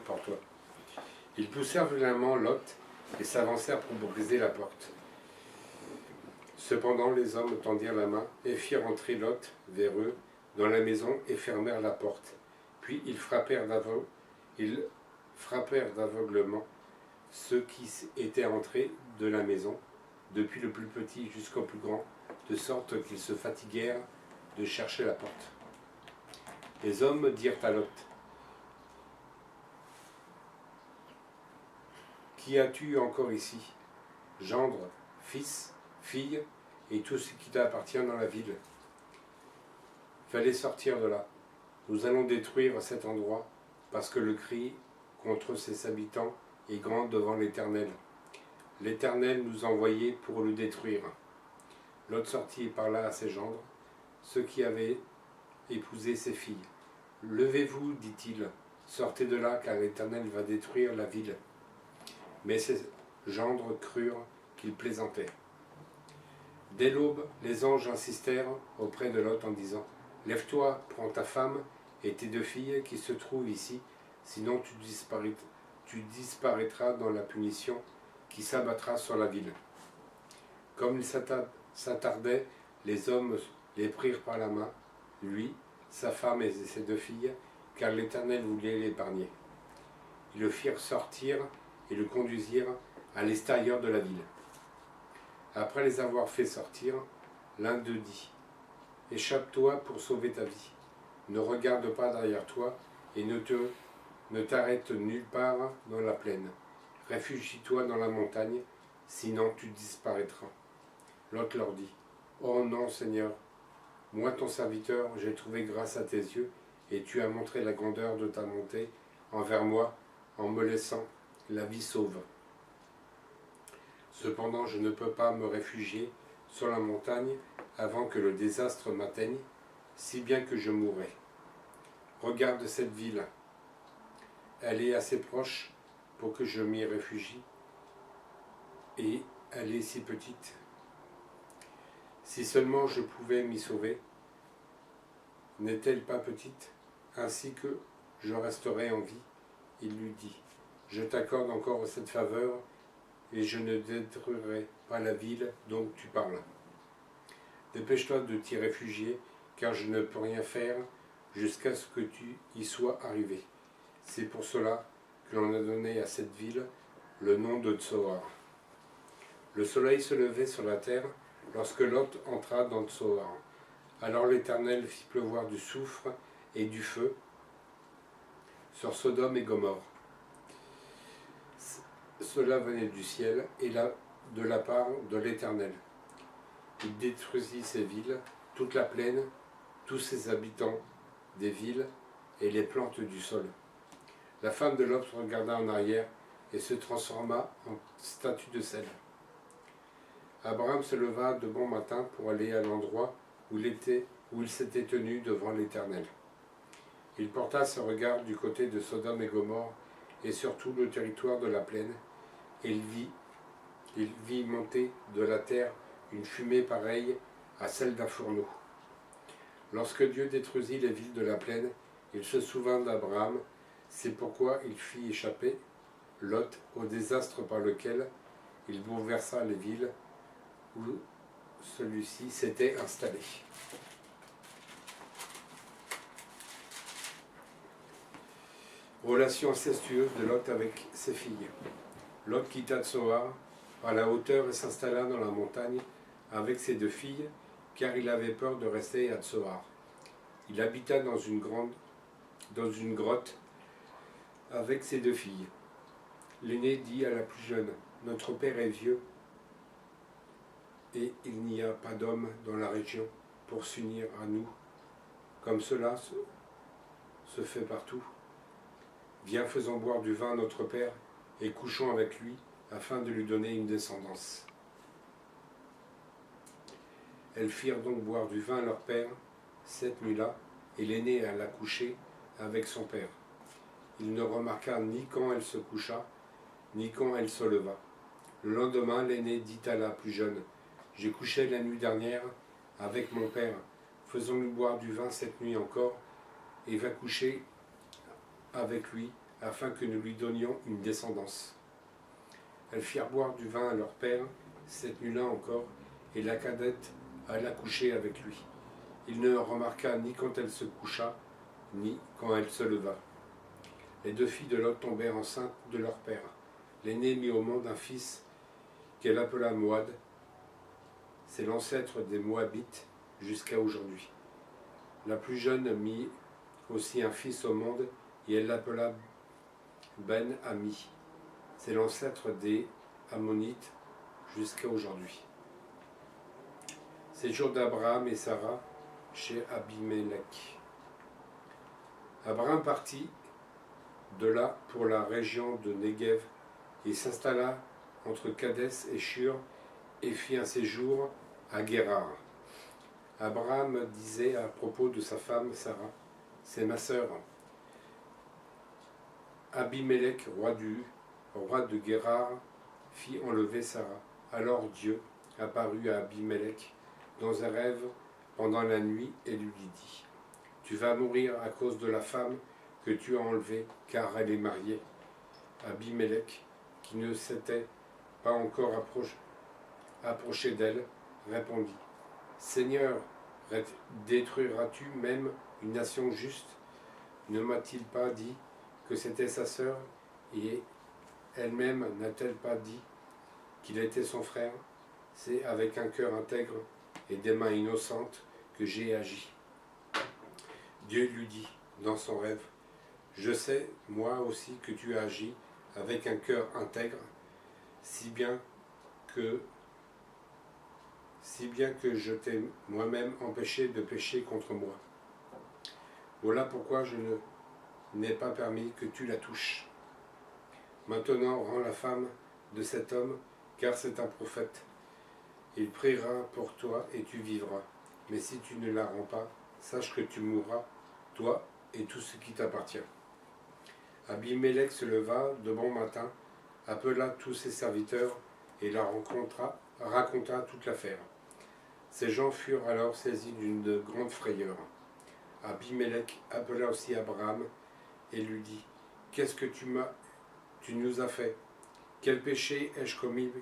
pour toi. Ils poussèrent violemment Lot et s'avancèrent pour briser la porte. Cependant les hommes tendirent la main et firent entrer Lot vers eux dans la maison et fermèrent la porte. Puis ils frappèrent d'aveuglement ceux qui étaient entrés de la maison, depuis le plus petit jusqu'au plus grand, de sorte qu'ils se fatiguèrent de chercher la porte. Les hommes dirent à Lot: Qui as-tu encore ici? Gendre, fils, fille, et tout ce qui t'appartient dans la ville. Fallait sortir de là. Nous allons détruire cet endroit, parce que le cri contre ses habitants est grand devant l'Éternel. L'Éternel nous a envoyés pour le détruire. Lot sortit et parla à ses gendres, ceux qui avaient épousé ses filles. Levez-vous, dit-il, sortez de là, car l'Éternel va détruire la ville. Mais ses gendres crurent qu'il plaisantait. Dès l'aube, les anges insistèrent auprès de Lot en disant: Lève-toi, prends ta femme et tes 2 filles qui se trouvent ici, sinon tu disparaîtras dans la punition qui s'abattra sur la ville. Comme il s'attardait, les hommes les prirent par la main, lui, sa femme et ses 2 filles, car l'Éternel voulait l'épargner. Ils le firent sortir et le conduisirent à l'extérieur de la ville. Après les avoir fait sortir, l'un d'eux dit: Échappe-toi pour sauver ta vie. Ne regarde pas derrière toi et ne t'arrête nulle part dans la plaine. Réfugie-toi dans la montagne, sinon tu disparaîtras. Lot leur dit: Oh non, Seigneur, moi ton serviteur, j'ai trouvé grâce à tes yeux, et tu as montré la grandeur de ta bonté envers moi en me laissant la vie sauve. Cependant, je ne peux pas me réfugier sur la montagne avant que le désastre m'atteigne, si bien que je mourrai. Regarde cette ville. Elle est assez proche pour que je m'y réfugie, et elle est si petite. Si seulement je pouvais m'y sauver, n'est-elle pas petite? Ainsi que je resterai en vie. Il lui dit: Je t'accorde encore cette faveur, et je ne détruirai pas la ville dont tu parles. Dépêche-toi de t'y réfugier, car je ne peux rien faire jusqu'à ce que tu y sois arrivé. C'est pour cela que l'on a donné à cette ville le nom de Tsoar. Le soleil se levait sur la terre lorsque Lot entra dans Tsoar. Alors l'Éternel fit pleuvoir du soufre et du feu sur Sodome et Gomorrhe. Cela venait du ciel et là de la part de l'Éternel. Il détruisit ces villes, toute la plaine, tous ses habitants des villes et les plantes du sol. La femme de Lot regarda en arrière et se transforma en statue de sel. Abraham se leva de bon matin pour aller à l'endroit où il s'était tenu devant l'Éternel. Il porta ses regards du côté de Sodome et Gomorrhe et sur tout le territoire de la plaine, et il vit monter de la terre une fumée pareille à celle d'un fourneau. Lorsque Dieu détruisit les villes de la plaine, il se souvint d'Abraham. C'est pourquoi il fit échapper Lot au désastre par lequel il bouleversa les villes où celui-ci s'était installé. Relation incestueuse de Lot avec ses filles. Lot quitta Tsoar à la hauteur et s'installa dans la montagne avec ses 2 filles, car il avait peur de rester à Tsoar. Il habita dans une grotte avec ses 2 filles. L'aînée dit à la plus jeune: Notre père est vieux, et il n'y a pas d'homme dans la région pour s'unir à nous, comme cela se fait partout. Viens, faisons boire du vin à notre père, et couchons avec lui, afin de lui donner une descendance. Elles firent donc boire du vin à leur père cette nuit-là, et l'aînée alla coucher avec son père. Il ne remarqua ni quand elle se coucha, ni quand elle se leva. Le lendemain, l'aîné dit à la plus jeune: J'ai couché la nuit dernière avec mon père. Faisons-lui boire du vin cette nuit encore, et va coucher avec lui, afin que nous lui donnions une descendance. Elles firent boire du vin à leur père, cette nuit-là encore, et la cadette alla coucher avec lui. Il ne remarqua ni quand elle se coucha, ni quand elle se leva. Les deux filles de Lot tombèrent enceintes de leur père. L'aînée mit au monde un fils qu'elle appela Moad. C'est l'ancêtre des Moabites jusqu'à aujourd'hui. La plus jeune mit aussi un fils au monde et elle l'appela Ben-Ami. C'est l'ancêtre des Ammonites jusqu'à aujourd'hui. Séjour d'Abraham et Sarah chez Abimelech. Abraham partit de là pour la région de Negev et s'installa entre Kadès et Shur et fit un séjour à Guérar. Abraham disait à propos de sa femme Sarah, c'est ma sœur. Abimelech, roi de Guérar, fit enlever Sarah. Alors Dieu apparut à Abimelech dans un rêve pendant la nuit et lui dit, tu vas mourir à cause de la femme que tu as enlevée, car elle est mariée. Abimelech, qui ne s'était pas encore approché d'elle, répondit, Seigneur, détruiras-tu même une nation juste? Ne m'a-t-il pas dit que c'était sa sœur, et elle-même n'a-t-elle pas dit qu'il était son frère? C'est avec un cœur intègre et des mains innocentes que j'ai agi. Dieu lui dit dans son rêve, je sais, moi aussi, que tu as agi avec un cœur intègre, si bien que je t'ai moi-même empêché de pécher contre moi. Voilà pourquoi je n'ai pas permis que tu la touches. Maintenant, rends la femme de cet homme, car c'est un prophète. Il priera pour toi et tu vivras. Mais si tu ne la rends pas, sache que tu mourras, toi et tout ce qui t'appartient. Abimelech se leva de bon matin, appela tous ses serviteurs et leur raconta toute l'affaire. Ces gens furent alors saisis d'une grande frayeur. Abimelech appela aussi Abraham et lui dit, qu'est-ce que tu nous as fait? Quel péché ai-je commis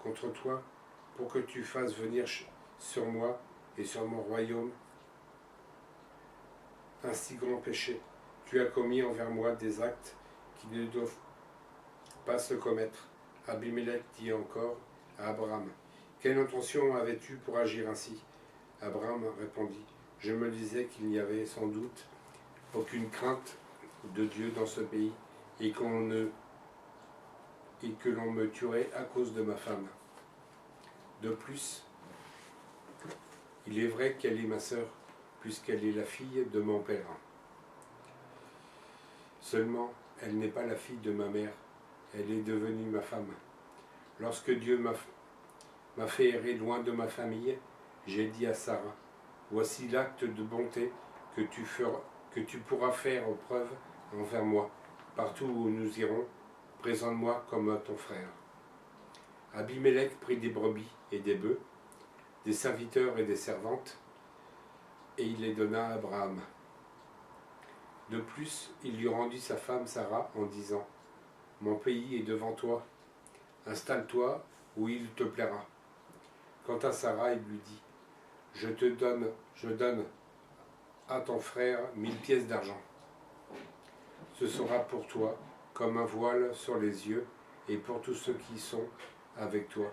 contre toi pour que tu fasses venir sur moi et sur mon royaume un si grand péché? Tu as commis envers moi des actes qui ne doivent pas se commettre. Abimelech dit encore à Abraham, quelle intention avais-tu pour agir ainsi? Abraham répondit, je me disais qu'il n'y avait sans doute aucune crainte de Dieu dans ce pays et que l'on me tuerait à cause de ma femme. De plus, il est vrai qu'elle est ma sœur, puisqu'elle est la fille de mon père. Seulement, elle n'est pas la fille de ma mère, elle est devenue ma femme. Lorsque Dieu m'a fait errer loin de ma famille, j'ai dit à Sarah, voici l'acte de bonté que tu pourras faire preuve envers moi. Partout où nous irons, présente-moi comme ton frère. Abimelech prit des brebis et des bœufs, des serviteurs et des servantes, et il les donna à Abraham. De plus, il lui rendit sa femme Sarah en disant, mon pays est devant toi, installe-toi où il te plaira. Quant à Sarah, il lui dit, je donne à ton frère 1000 pièces d'argent. Ce sera pour toi comme un voile sur les yeux et pour tous ceux qui sont avec toi.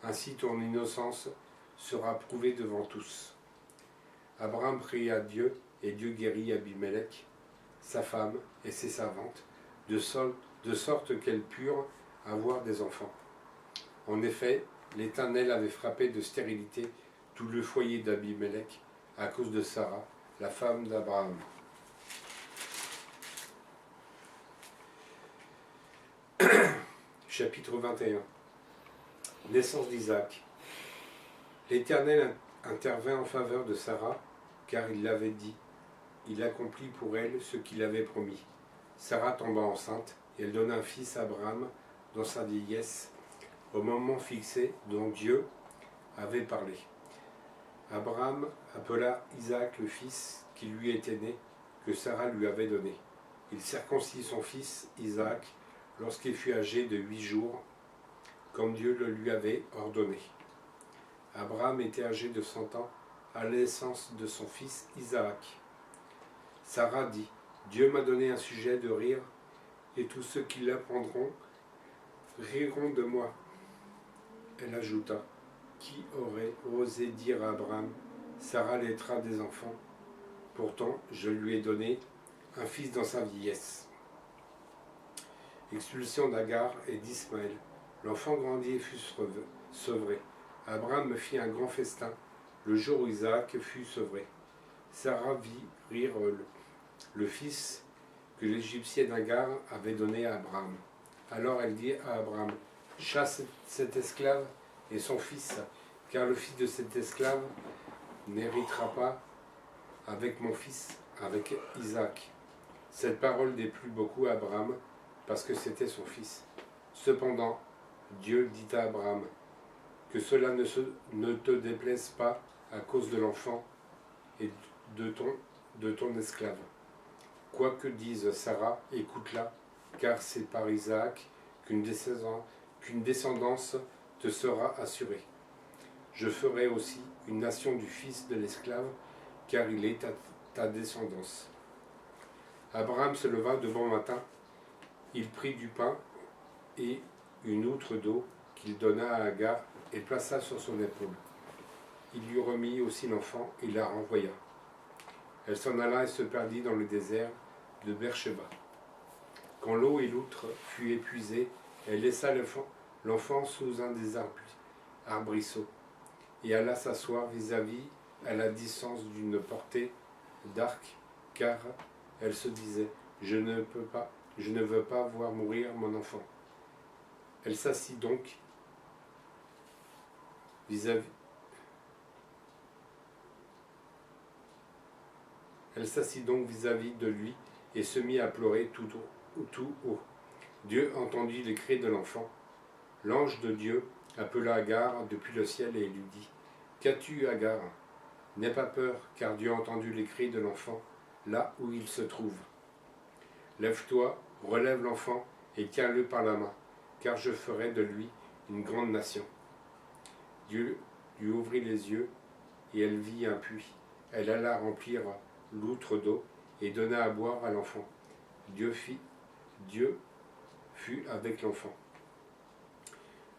Ainsi ton innocence sera prouvée devant tous. Abraham pria à Dieu et Dieu guérit Abimelech, sa femme et ses servantes, de sorte qu'elles purent avoir des enfants. En effet, l'Éternel avait frappé de stérilité tout le foyer d'Abimelech à cause de Sarah, la femme d'Abraham. Chapitre 21. Naissance d'Isaac. L'Éternel intervint en faveur de Sarah, car il l'avait dit. Il accomplit pour elle ce qu'il avait promis. Sarah tomba enceinte, et elle donna un fils à Abraham dans sa vieillesse, au moment fixé dont Dieu avait parlé. Abraham appela Isaac le fils qui lui était né, que Sarah lui avait donné. il circoncit son fils Isaac lorsqu'il fut âgé de 8 jours, comme Dieu le lui avait ordonné. Abraham était âgé de 100 ans à la naissance de son fils Isaac. Sarah dit, Dieu m'a donné un sujet de rire, et tous ceux qui l'apprendront riront de moi. Elle ajouta, qui aurait osé dire à Abraham, Sarah laitera des enfants, pourtant je lui ai donné un fils dans sa vieillesse. Expulsion d'Agar et d'Ismaël. L'enfant grandit et fut sevré. Abraham me fit un grand festin le jour où Isaac fut sevré. Sarah vit rire le fils que l'Égyptienne Agar avait donné à Abraham. Alors elle dit à Abraham, chasse cet esclave et son fils, car le fils de cet esclave n'héritera pas avec mon fils, avec Isaac. Cette parole déplut beaucoup à Abraham, parce que c'était son fils. Cependant, Dieu dit à Abraham, que cela ne te déplaise pas à cause de l'enfant et de ton esclave. Quoi que dise Sarah, écoute-la, car c'est par Isaac qu'une descendance te sera assurée. Je ferai aussi une nation du fils de l'esclave, car il est ta descendance. Abraham se leva de bon matin, il prit du pain et une outre d'eau qu'il donna à Agar et plaça sur son épaule. Il lui remit aussi l'enfant et la renvoya. Elle s'en alla et se perdit dans le désert de Beersheba. Quand l'eau et l'outre fut épuisée, elle laissa l'enfant sous un des arbrisseaux et alla s'asseoir vis-à-vis à la distance d'une portée d'arc, car elle se disait, je ne veux pas voir mourir mon enfant. Elle s'assit donc vis-à-vis de lui et se mit à pleurer tout haut. Dieu entendit les cris de l'enfant. L'ange de Dieu appela Agar depuis le ciel et lui dit, qu'as-tu, Agar? N'aie pas peur, car Dieu a entendu les cris de l'enfant là où il se trouve. Lève-toi, relève l'enfant et tiens-le par la main, car je ferai de lui une grande nation. Dieu lui ouvrit les yeux et elle vit un puits. Elle alla remplir l'outre d'eau et donna à boire à l'enfant. Dieu fut avec l'enfant.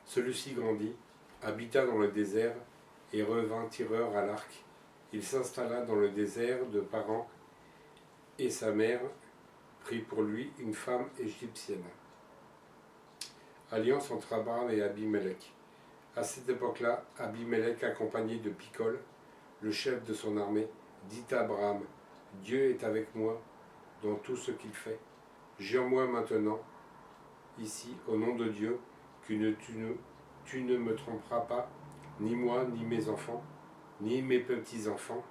Celui-ci grandit, habita dans le désert et revint tireur à l'arc. Il s'installa dans le désert de Paran et sa mère prit pour lui une femme égyptienne. Alliance entre Abraham et Abimelech. À cette époque-là, Abimelech, accompagné de Picol, le chef de son armée, dit à Abraham, Dieu est avec moi dans tout ce qu'il fait. Jure-moi maintenant, ici, au nom de Dieu, que tu ne me tromperas pas, ni moi, ni mes enfants, ni mes petits-enfants,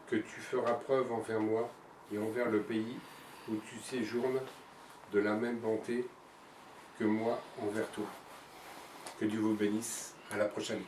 que tu feras preuve envers moi et envers le pays où tu séjournes de la même bonté que moi envers toi. Que Dieu vous bénisse. À la prochaine.